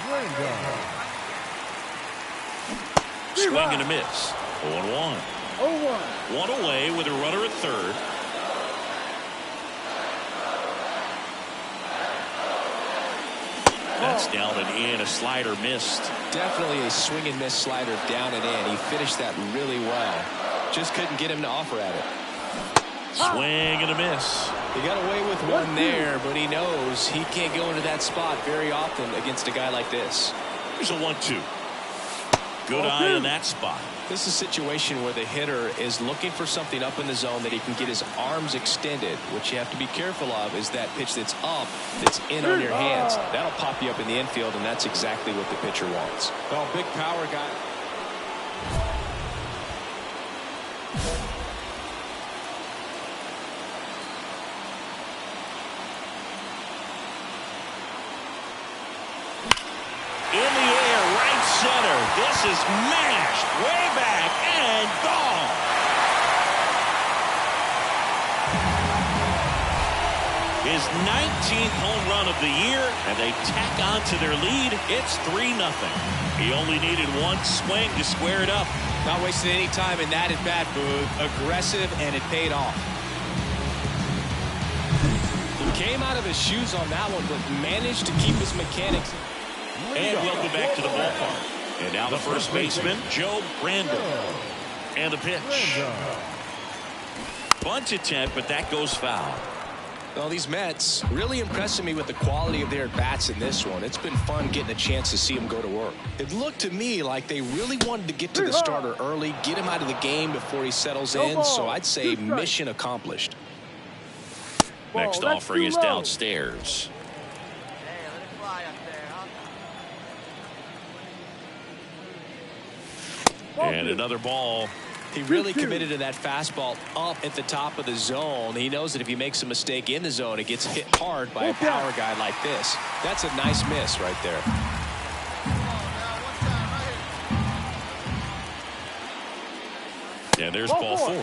Brando. Swing and a miss. 0-1. 1 away with a runner at third. That's down and in. A slider missed. Definitely a swing and miss slider down and in. He finished that really well. Just couldn't get him to offer at it. Swing and a miss. He got away with one there, but he knows he can't go into that spot very often against a guy like this. Here's a 1-2. Good eye in that spot. This is a situation where the hitter is looking for something up in the zone that he can get his arms extended. What you have to be careful of is that pitch that's up, that's in on your hands. That'll pop you up in the infield, and that's exactly what the pitcher wants. Well, big power guy. In the air, right center. This is mashed way back and gone. His 19th home run of the year, and they tack on to their lead. It's 3-0. He only needed one swing to square it up. Not wasting any time in that at bat, Boog. Aggressive, and it paid off. He came out of his shoes on that one, but managed to keep his mechanics. And welcome back to the ballpark. And now the first baseman, Joe Brando. And the pitch. Bunt attempt, but that goes foul. Well, these Mets really impressing me with the quality of their at-bats in this one. It's been fun getting a chance to see them go to work. It looked to me like they really wanted to get to the starter early, get him out of the game before he settles in, so I'd say mission accomplished. Next offering is downstairs. And another ball. He really committed to that fastball up at the top of the zone. He knows that if he makes a mistake in the zone, it gets hit hard by a power guy like this. That's a nice miss right there. And there's ball 4.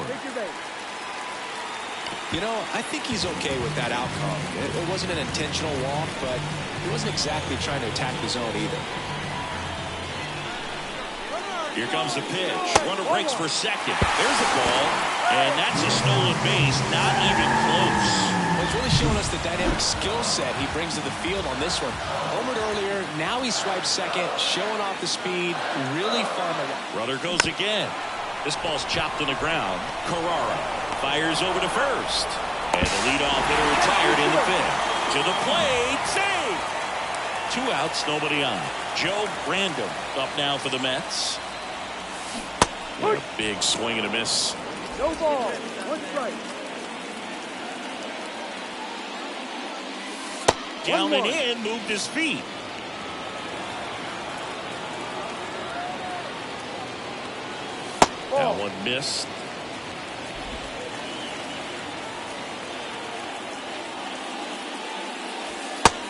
You know, I think he's okay with that outcome. It wasn't an intentional walk, but he wasn't exactly trying to attack the zone either. Here comes the pitch. Runner breaks for second. There's a ball, and that's a stolen base. Not even close. Well, he's really showing us the dynamic skill set he brings to the field on this one. Homered earlier, now he swipes second, showing off the speed, really fun. Runner goes again. This ball's chopped on the ground. Carrara fires over to first. And the leadoff hitter retired in the fifth. To the plate, save! 2 outs, nobody on. Joe Random up now for the Mets. What a big swing and a miss. No ball. 1 strike. Down and in, moved his feet. That one missed.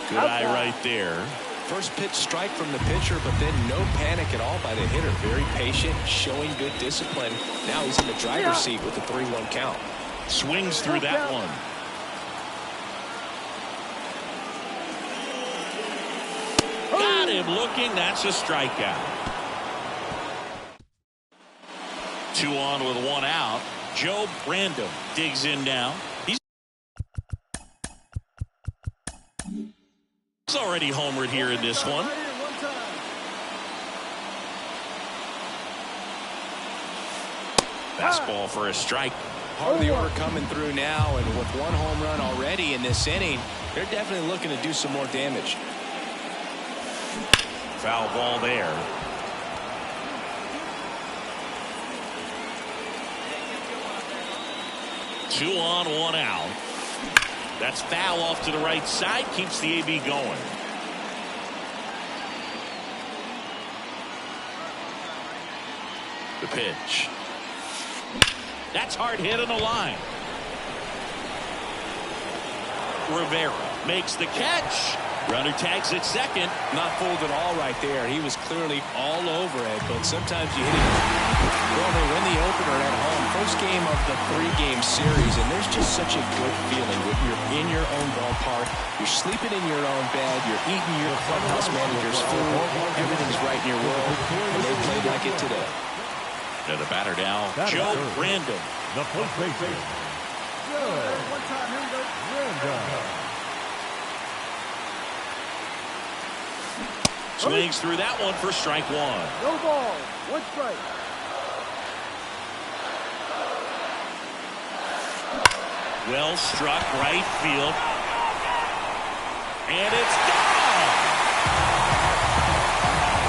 Good eye right there. First pitch strike from the pitcher, but then no panic at all by the hitter. Very patient, showing good discipline. Now he's in the driver's seat with the 3-1 count. Swings through that one. Got him looking. That's a strikeout. 2 on with 1 out. Joe Random digs in now. He's already homered here in this one. Fastball for a strike. Part of the order coming through now, and with 1 home run already in this inning, they're definitely looking to do some more damage. Foul ball there. Two on, 1 out. That's foul off to the right side. Keeps the AB going. The pitch. That's hard hit on the line. Rivera makes the catch. Runner tags at second. Not fooled at all right there. He was clearly all over it, but sometimes you hit it. Well, they win the opener at home. First game of the 3-game series, and there's just such a good feeling when you're in your own ballpark. You're sleeping in your own bed. You're eating your clubhouse manager's food. Everything's right in your world, and they played like it today. And the batter now, Joe Random. The first baseman, Joe Random. Swings through that one for strike 1. No ball. 1 strike. Well struck right field. And it's gone.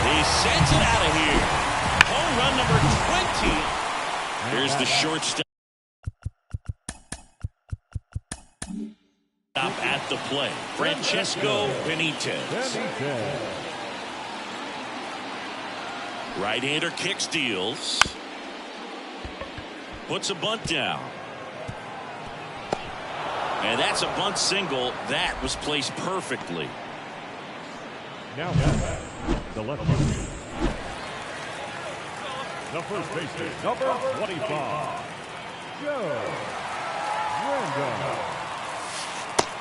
He sends it out of here. Home run number 20. Here's the shortstop at the plate. Francesco Benitez. Right-hander kick steals. Puts a bunt down. And that's a bunt single. That was placed perfectly. Now, the left fielder. The first baseman, number 25, Joe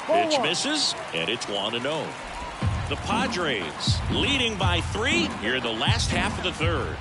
Random. Pitch misses, and it's 1-0. The Padres leading by 3 here in the last half of the third.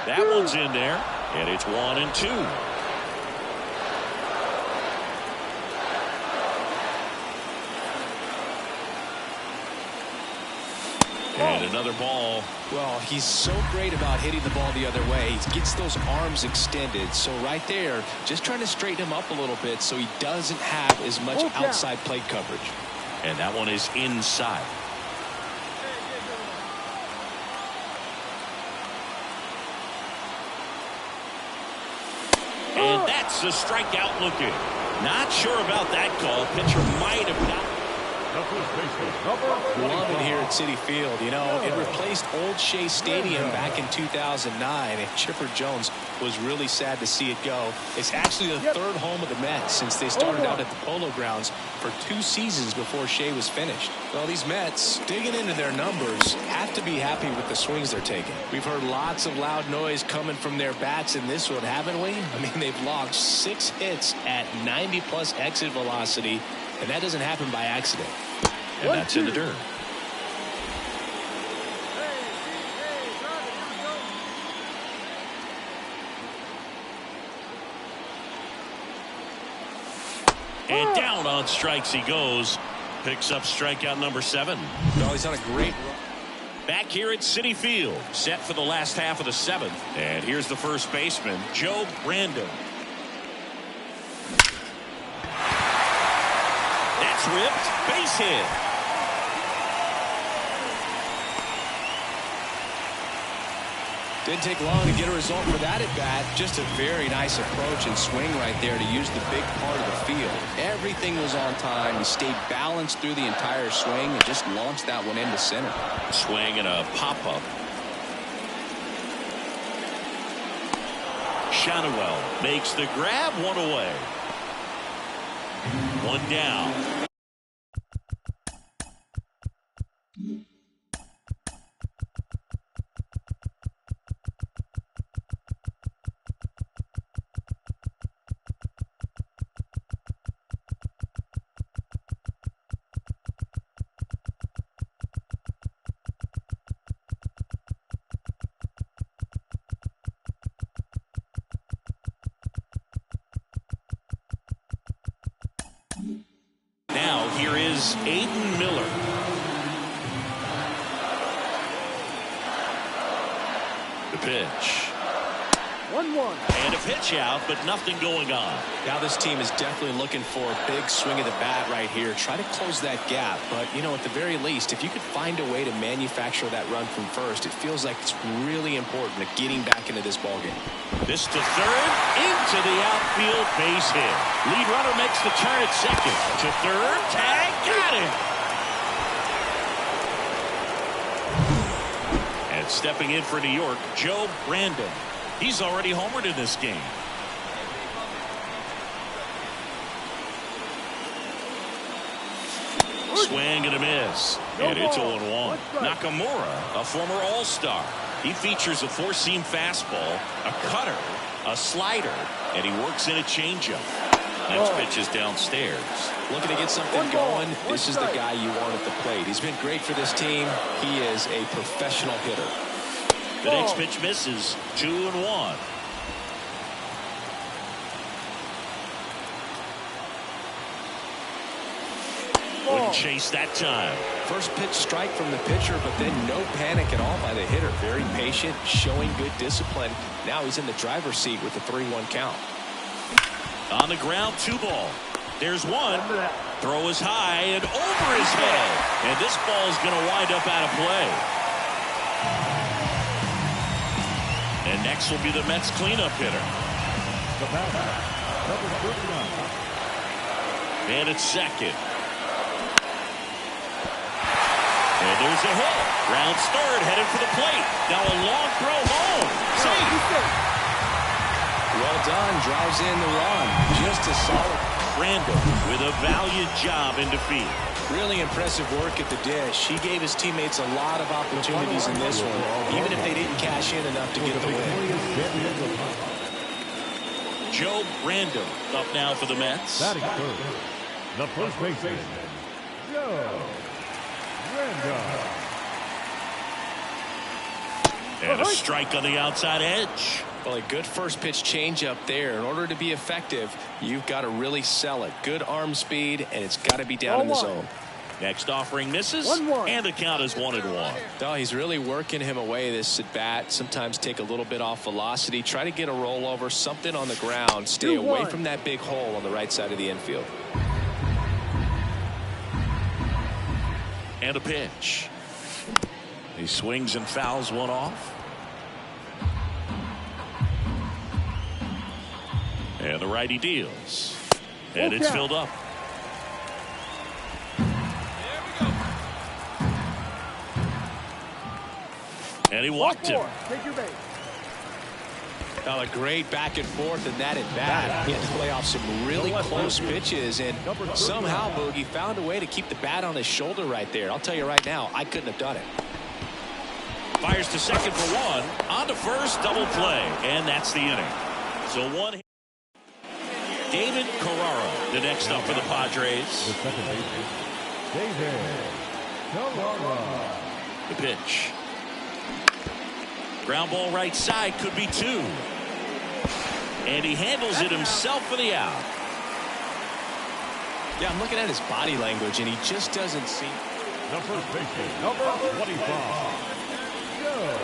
That one's in there, and it's 1-2. And another ball. Well, he's so great about hitting the ball the other way. He gets those arms extended. So right there, just trying to straighten him up a little bit so he doesn't have as much outside plate coverage. And that one is inside. And that's a strikeout looking. Not sure about that call. Pitcher might have got. Love it here at Citi Field. You know, it replaced Old Shea Stadium back in 2009, and Chipper Jones was really sad to see it go. It's actually the third home of the Mets since they started out at the Polo Grounds for 2 seasons before Shea was finished. Well, these Mets, digging into their numbers, have to be happy with the swings they're taking. We've heard lots of loud noise coming from their bats in this one, haven't we? I mean, they've logged 6 hits at 90-plus exit velocity, and that doesn't happen by accident. And that's in the dirt. And down on strikes he goes. Picks up strikeout number 7. No, he's on a great run. Back here at Citi Field, set for the last half of the 7th. And here's the first baseman, Joe Brandon. That's ripped. Base hit. Didn't take long to get a result for that at bat. Just a very nice approach and swing right there to use the big part of the field. Everything was on time. He stayed balanced through the entire swing and just launched that one into center. Swing and a pop-up. Shadowell makes the grab, 1 away. 1 down. Now here is Aiden Miller. The pitch. 1-1. And a pitch out, but nothing going on. Now this team is definitely looking for a big swing of the bat right here. Try to close that gap. But, you know, at the very least, if you could find a way to manufacture that run from first, it feels like it's really important to getting back into this ballgame. This to third, into the outfield, base hit. Lead runner makes the turn at second. To third, tag, got him. And stepping in for New York, Joe Brandon. He's already homered in this game. Swing and a miss. And it's 0-1. Nakamura, a former All-Star. He features a 4-seam fastball, a cutter, a slider, and he works in a changeup. Next pitch is downstairs. Looking to get something going. This is the guy you want at the plate. He's been great for this team. He is a professional hitter. The next pitch misses. 2-1. Wouldn't chase that time. First pitch strike from the pitcher, but then no panic at all by the hitter. Very patient, showing good discipline. Now he's in the driver's seat with a 3-1 count. On the ground, 2 ball. There's one. Throw is high and over his head. And this ball is going to wind up out of play. And next will be the Mets cleanup hitter. The batter, number 39. And it's second. And there's a hit. Rounds third, headed for the plate. Now a long throw home. Well done. Drives in the run. Just a solid. Brandon with a valiant job in defeat. Really impressive work at the dish. He gave his teammates a lot of opportunities in this one, even if they didn't cash in enough to get the win. Joe Brandon up now for the Mets. Batting third, the first baseman, Joe Brandon. And a strike on the outside edge. Well, a good first pitch changeup there. In order to be effective, you've got to really sell it. Good arm speed, and it's got to be down in the zone. Next offering misses, and the count is 1-1. Oh, he's really working him away this at bat. Sometimes take a little bit off velocity. Try to get a rollover, something on the ground. Stay away from that big hole on the right side of the infield. And a pitch. He swings and fouls one off. And the righty deals. And it's filled up. And he walked him. Take your base. A great back and forth in that at bat. He had to play off some really close pitches, and somehow Boogie found a way to keep the bat on his shoulder right there. I'll tell you right now, I couldn't have done it. Fires to second for one. On to first, double play. And that's the inning. So one hit. David Carrara, the next up for the Padres. The second baseman, David Carrara. The pitch. Ground ball right side, could be two. And he handles it himself for the out. Yeah, I'm looking at his body language, and he just doesn't seem... The first baseman, number 25, Joe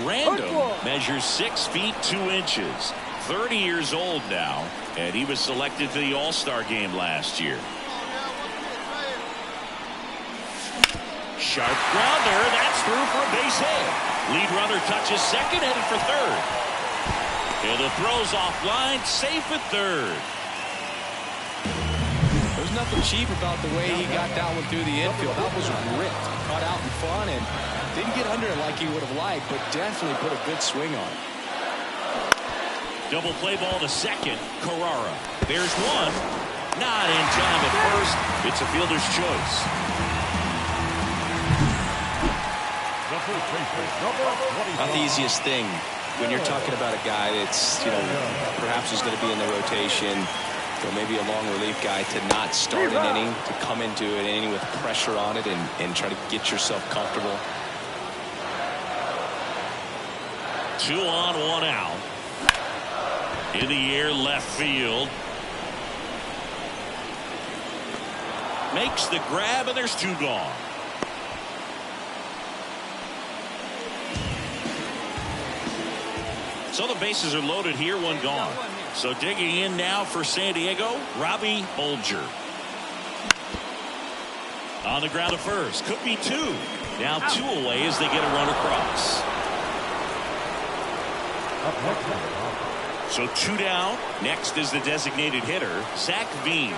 Random measures 6 feet 2 inches. 30 years old now, and he was selected for the All-Star game last year. Sharp grounder, that's through for a base hit. Lead runner touches second, headed for third. And the throw's offline, safe at third. There's nothing cheap about the way he got that one through the infield. That was ripped, caught out in front, and didn't get under it like he would have liked, but definitely put a good swing on it. Double play ball to second. Carrara. There's one. Not in time at first. It's a fielder's choice. Not the easiest thing when you're talking about a guy that's, perhaps is going to be in the rotation, or maybe a long relief guy, to not start an inning, to come into an inning with pressure on it and try to get yourself comfortable. 2 on, 1 out. In the air, left field. Makes the grab, and there's 2 gone. So the bases are loaded here, 1 gone. So digging in now for San Diego, Robbie Bolger. On the ground to first. Could be 2. Now 2 away as they get a run across. So 2 down. Next is the designated hitter, Zach Veen.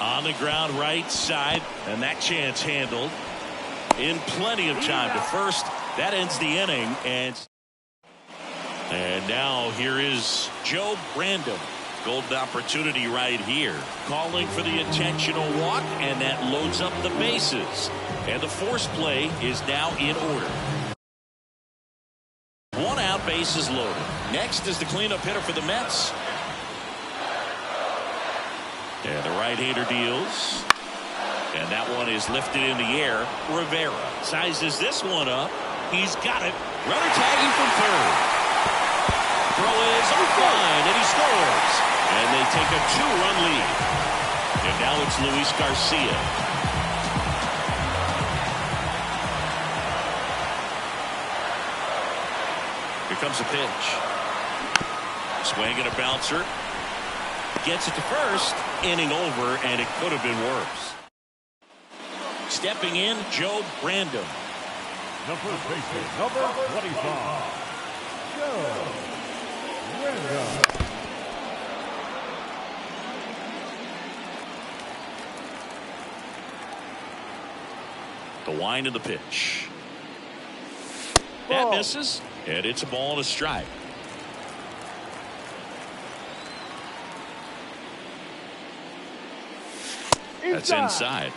On the ground right side, and that chance handled in plenty of time to first. That ends the inning, and now here is Joe Brandon. Golden opportunity right here. Calling for the intentional walk, and that loads up the bases. And the force play is now in order. 1 out, bases loaded. Next is the cleanup hitter for the Mets. And the right-hander deals. And that one is lifted in the air. Rivera sizes this one up. He's got it. Runner tagging from third. Throw is offline, and he scores. And they take a 2-run lead. And now it's Luis Garcia. Here comes a pitch. Swing and a bouncer. Gets it to first. Inning over, and it could have been worse. Stepping in, Joe Brandon. The first baseman, number 25, Joe Brandon. The wind of the pitch. That misses, and it's a ball and a strike. That's inside.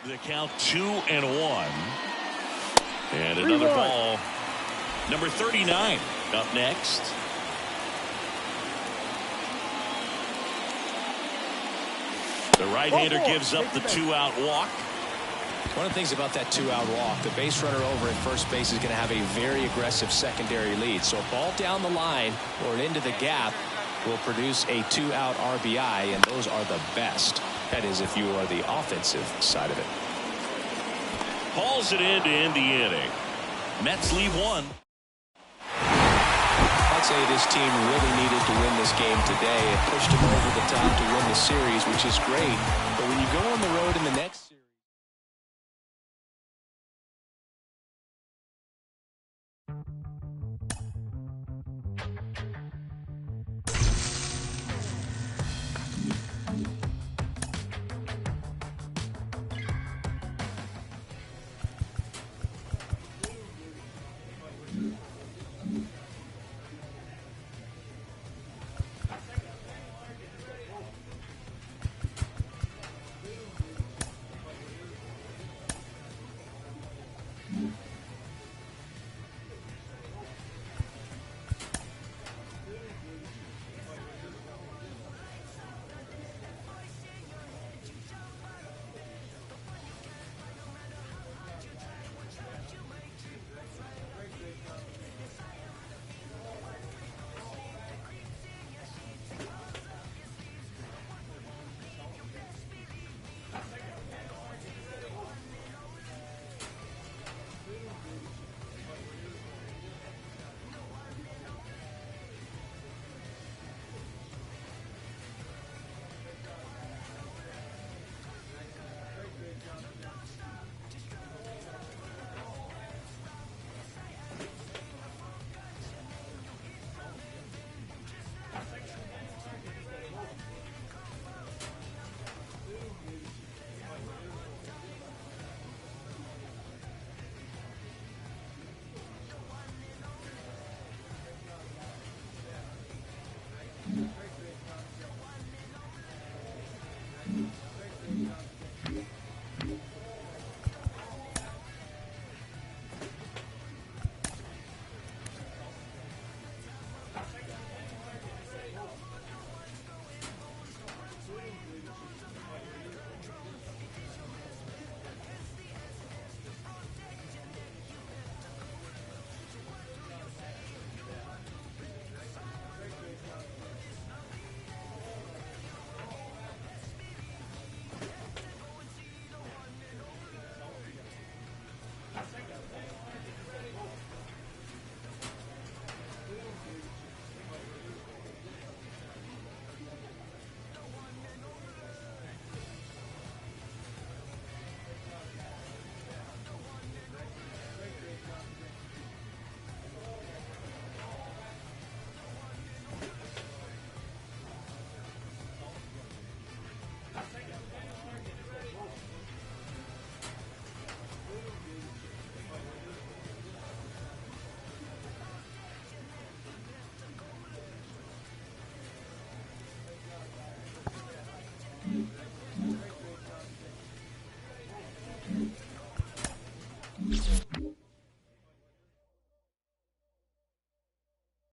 The count 2-1. And another ball. Number 39 up next. The right-hander gives up the two-out walk. One of the things about that two-out walk, the base runner over at first base is going to have a very aggressive secondary lead. So a ball down the line or into the gap will produce a two-out RBI, and those are the best. That is, if you are the offensive side of it. Hauls it in to end the inning. Mets lead one. I'd say this team really needed to win this game today. It pushed them over the top to win the series, which is great. But when you go on the road in the next series,